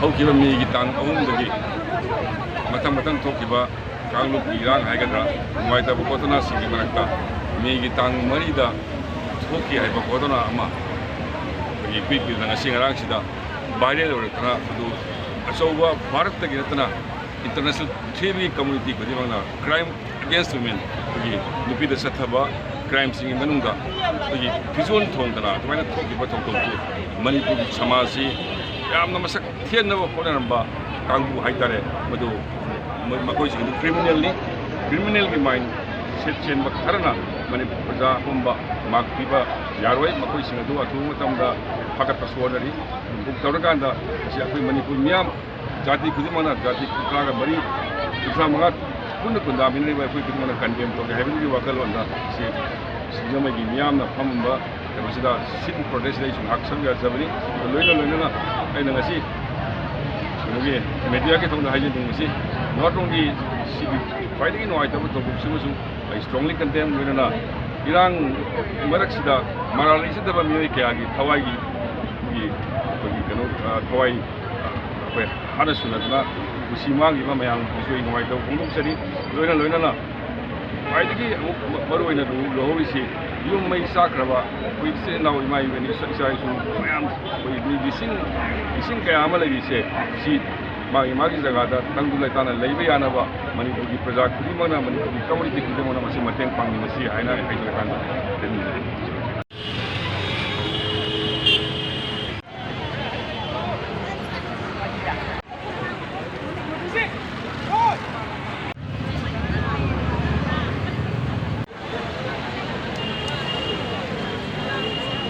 ꯍꯧꯈꯤꯕ ꯃꯦꯒꯤ ꯇꯥꯡ 3ꯗꯒꯤ ꯃꯊꯪ ꯊꯣꯛꯈꯤꯕ ꯀꯥꯡꯂꯨꯞ ꯏꯔꯥꯡ ꯍꯥꯏꯒꯗ꯭ꯔꯥ ꯅꯨꯡꯉꯥꯏꯇꯕ ꯘꯣꯇꯅꯥꯁꯤꯡꯒꯤ ꯃꯔꯛꯇ ꯃꯦꯒꯤ ꯇꯥꯡ 4ꯗ ꯊꯣꯛꯈꯤ ꯍꯥꯏꯕ ꯘꯣꯇꯅꯥ ꯑꯃ ꯑꯩꯈꯣꯏꯒꯤ ꯏꯀꯨꯏ ꯀꯨꯏꯗꯅ ꯉꯁꯤ ꯉꯔꯥꯡꯁꯤꯗ ꯚꯥꯏꯔꯦꯜ ꯑꯣꯏꯔꯛꯇꯨꯅ ꯃꯗꯨ ꯑꯆꯧꯕ ꯚꯥꯔꯠꯇꯒꯤ ꯅꯠꯇꯅ ꯏꯟꯇꯔꯅꯦꯁꯅꯦꯜ ꯄ꯭ꯔꯤꯊꯤꯕꯤ ꯀꯝꯃꯨꯅꯤꯇꯤ ꯈꯨꯗꯤꯡꯃꯛꯅ ꯀ꯭ꯔꯥꯏꯝ ꯑꯦꯒꯦꯟꯁ ꯋꯨꯃꯦꯟ ꯑꯩꯈꯣꯏꯒꯤ ꯅꯨꯄꯤꯗ ꯆꯠꯊꯕ ꯀ꯭ꯔꯥꯏꯝꯁꯤꯡꯒꯤ ꯃꯅꯨꯡꯗ ꯑꯩꯈꯣꯏꯒꯤ ꯐꯤꯖꯣꯜ ꯊꯣꯡꯗꯅ ꯑꯗꯨꯃꯥꯏꯅ ꯊꯣꯛꯈꯤꯕ ꯊꯧꯗꯣꯛꯇꯨ ꯃꯅꯤꯄꯨꯔꯒꯤ ꯁꯃꯥꯖꯁꯤ ꯌꯥꯝꯅ ꯃꯁꯛ ꯊꯦꯟꯅꯕ ꯍꯣꯠꯅꯔꯝꯕ ꯀꯥꯡꯕꯨ ꯍꯥꯏꯇꯥꯔꯦ ꯃꯗꯨ ꯃꯈꯣꯏꯁꯤꯡꯗꯨ ꯀ꯭ꯔꯤꯃꯤꯅꯦꯜꯅꯤ ꯀ꯭ꯔꯤꯃꯤꯅꯦꯜꯒꯤ ꯃꯥꯏꯟ ꯁꯦꯠ ꯆꯦꯟꯕ ꯈꯔꯅ ꯃꯅꯤꯄꯨꯔ ꯄ꯭ꯔꯖꯥ ꯑꯄꯨꯟꯕ ꯃꯥꯛ ꯄꯤꯕ ꯌꯥꯔꯣꯏ ꯃꯈꯣꯏꯁꯤꯡ ꯑꯗꯨ ꯑꯊꯨꯕ ꯃꯇꯝꯗ ꯐꯒꯠꯄꯁꯨ ꯍꯣꯠꯅꯔꯤ ꯕꯨꯛ ꯇꯧꯔꯀꯥꯟꯗ ꯃꯁꯤ ꯑꯩꯈꯣꯏ ꯃꯅꯤꯄꯨꯔ ꯃꯤꯌꯥꯝ ꯖꯥꯇꯤ ꯈꯨꯗꯤꯡꯃꯛꯅ ꯖꯥꯇꯤ 34 ꯄꯨꯟꯅ ꯈꯨꯟꯗꯥꯃꯤꯟꯅꯔꯤꯕ ꯑꯩꯈꯣꯏ ꯈꯨꯗꯤꯡꯃꯛꯅ ꯀꯟꯗꯦꯝ ꯇꯧꯒꯦ ꯍꯥꯏꯕꯒꯤ ꯋꯥꯈꯜꯂꯣꯟꯗ ꯁꯤ ꯁꯤꯡꯖꯃꯩꯒꯤ ꯃꯤꯌꯥꯝꯅ ꯐꯝꯃꯝꯕ ꯀꯩꯅꯣꯁꯤꯗ ꯁꯤꯠ ꯄ꯭ꯔꯣꯇꯦꯁꯇ ꯑꯩꯁꯨ ꯉꯥꯏꯍꯥꯛ ꯁꯔꯨꯛ ꯌꯥꯖꯕꯅꯤ ꯂꯣꯏꯅꯅ ꯑꯩꯅ ꯉꯁꯤ ꯀꯩꯅꯣꯒꯤ ꯃꯦꯗꯤꯌꯥꯒꯤ ꯊꯣꯡꯗ ꯍꯥꯏꯖꯅꯤꯡꯕꯁꯤ ꯅꯣꯔꯠ-ꯔꯣꯝꯒꯤ ꯁꯤꯒꯤ ꯈ꯭ꯋꯥꯏꯗꯒꯤ ꯅꯨꯡꯉꯥꯏꯇꯕ ꯊꯧꯗꯣꯛꯁꯤꯃꯁꯨ ꯑꯩ ꯁ꯭ꯇꯔꯣꯡꯂꯤ ꯀꯟꯗꯦꯝ ꯂꯣꯏꯅꯅ ꯏꯔꯥꯡ ꯃꯔꯛꯁꯤꯗ ꯃꯔꯥꯜ ꯂꯩꯖꯗꯕ ꯃꯤꯑꯣꯏ ꯀꯌꯥꯒꯤ ꯊꯋꯥꯏꯒꯤ ꯀꯩꯅꯣ ꯊꯋꯥꯏ ꯑꯩꯈꯣꯏ ꯍꯥꯟꯅ ꯁꯨꯅꯗꯨꯅ ꯄꯨꯟꯁꯤ ꯃꯥꯡꯈꯤꯕ ꯃꯌꯥꯝꯒꯤꯁꯨ ꯑꯩ ꯅꯨꯡꯉꯥꯏꯇꯕ ꯐꯣꯡꯗꯣꯛꯆꯔꯤ ꯂꯣꯏꯅꯅ ꯈ꯭ꯋꯥꯏꯗꯒꯤ ꯑꯃꯨꯛ ꯃꯔꯨꯑꯣꯏꯅ ꯂꯧꯍꯧꯔꯤꯁꯤ ꯌꯨꯝ ꯃꯩ ꯆꯥꯛꯈ꯭ꯔꯕ ꯑꯩꯈꯣꯏ ꯏꯆꯤꯜ ꯏꯅꯥꯎ ꯏꯃꯥ ꯏꯆꯥ ꯏꯁꯨ ꯃꯌꯥꯝ ꯑꯩꯈꯣꯏ ꯃꯤ ꯂꯤꯁꯤꯡ ꯀꯌꯥ ꯑꯃ ꯂꯩꯔꯤꯁꯦ ꯁꯤ ꯃꯥꯒꯤ ꯖꯒꯥꯗ ꯇꯪꯗꯨ ꯂꯩꯇꯥꯅ ꯂꯩꯕ ꯌꯥꯅꯕ ꯃꯅꯤꯄꯨꯔꯒꯤ ꯄ꯭ꯔꯖꯥ ꯈꯨꯗꯤꯡꯃꯛꯅ ꯃꯅꯤꯄꯨꯔꯒꯤ ꯀꯝꯃꯨꯅꯤꯇꯤ ꯈꯨꯗꯤꯡꯃꯛꯅ ꯃꯁꯤ ꯃꯇꯦꯡ ꯄꯥꯡꯃꯤꯟꯅꯁꯤ ꯍꯥꯏꯅ ꯑꯩ ꯍꯥꯏꯖꯔꯀꯥꯟꯗ ꯂꯩꯖꯔꯤ